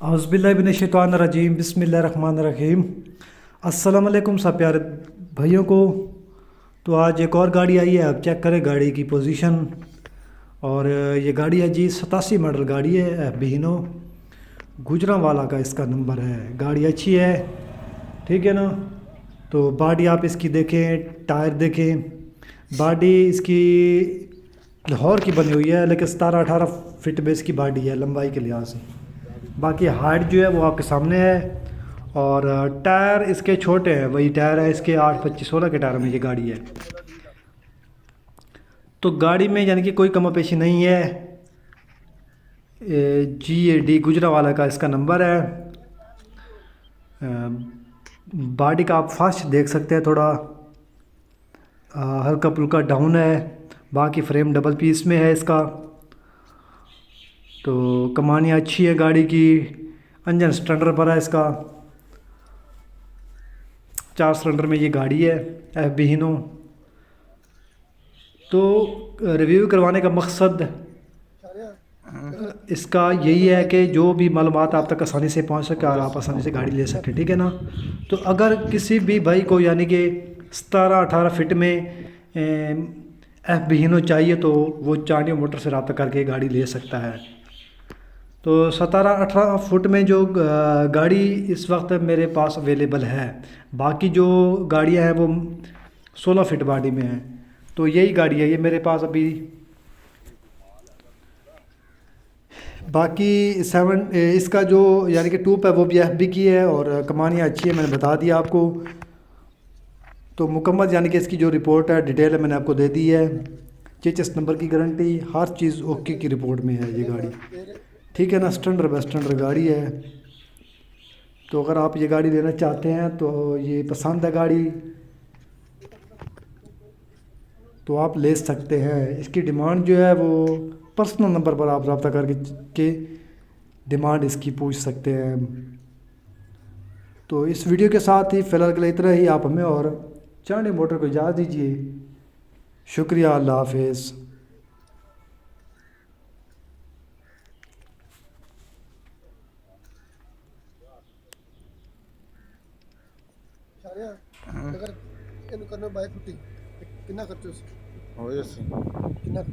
औज़ुबिल्लाहिमिनश्शैतानिर्रजीम बिस्मिल्लाहिर्रहमानिर्रहीम। अस्सलाम वालेकुम सब प्यारे भाइयों को। तो आज एक और गाड़ी आई है, आप चेक करें गाड़ी की पोजीशन। और ये गाड़ी है जी 87 मॉडल गाड़ी है, एफ बी हीनो, गुजरांवाला का इसका नंबर है। गाड़ी अच्छी है, ठीक है ना। तो बॉडी आप इसकी देखें, टायर देखें। बॉडी इसकी लाहौर की बनी हुई है, लेकिन 17-18 फीट में इसकी बॉडी है लंबाई के लिहाज से। बाकी हाइट जो है वो आपके सामने है। और टायर इसके छोटे हैं, वही टायर है इसके 8-25-16 के टायर में ये गाड़ी है। तो गाड़ी में यानी कि कोई कमी पेशी नहीं है। GAD गुजरांवाला का इसका नंबर है। बॉडी का आप फास्ट देख सकते हैं, थोड़ा हल्का पुल्का डाउन है। बाकी फ्रेम डबल पीस में है इसका। तो कमानी अच्छी है गाड़ी की। इंजन स्टैंडर्ड पर है इसका। 4 सिलेंडर में ये गाड़ी है, एफ बी हीनो। तो रिव्यू करवाने का मकसद इसका यही है कि जो भी मालूमात आप तक आसानी से पहुंच सके और आप आसानी से गाड़ी ले सकें, ठीक है ना। तो अगर किसी भी भाई को यानी कि 17-18 फीट में एफ बी हीनो चाहिए तो वो चांडियो मोटर से रब्ता करके गाड़ी ले सकता है। तो 17-18 फुट में जो गाड़ी इस वक्त मेरे पास अवेलेबल है। बाकी जो गाड़ियां हैं वो 16 फीट बॉडी में हैं। तो यही गाड़ी है ये मेरे पास अभी। बाकी इसका जो यानी कि टूप है वो भी एफ बी की है और कमानियाँ अच्छी है, मैंने बता दिया आपको। तो मुकम्मल यानी कि इसकी जो रिपोर्ट है डिटेल है मैंने आपको दे दी है। चेचिस नंबर की गारंटी, हर चीज़ ओके की रिपोर्ट में है ये गाड़ी, ठीक है ना। स्टैंडर्ड बेस्ट स्टैंडर्ड गाड़ी है। तो अगर आप ये गाड़ी लेना चाहते हैं तो ये पसंद है गाड़ी तो आप ले सकते हैं। इसकी डिमांड जो है वो पर्सनल नंबर पर आप रब्ता करके डिमांड इसकी पूछ सकते हैं। तो इस वीडियो के साथ ही फ़िलहाल के लिए इतना ही। आप हमें और चांडियो मोटर को इजाज़त दीजिए। शुक्रिया, अल्लाह हाफिज़। अगर ਇਹਨੂੰ ਕਰਨਾ ਬਾਈ ਫੁੱਟੀ ਕਿੰਨਾ ਖਰਚੋ ਸੀ ਹੋ ਜਾਸੀ ਕਿੰਨਾ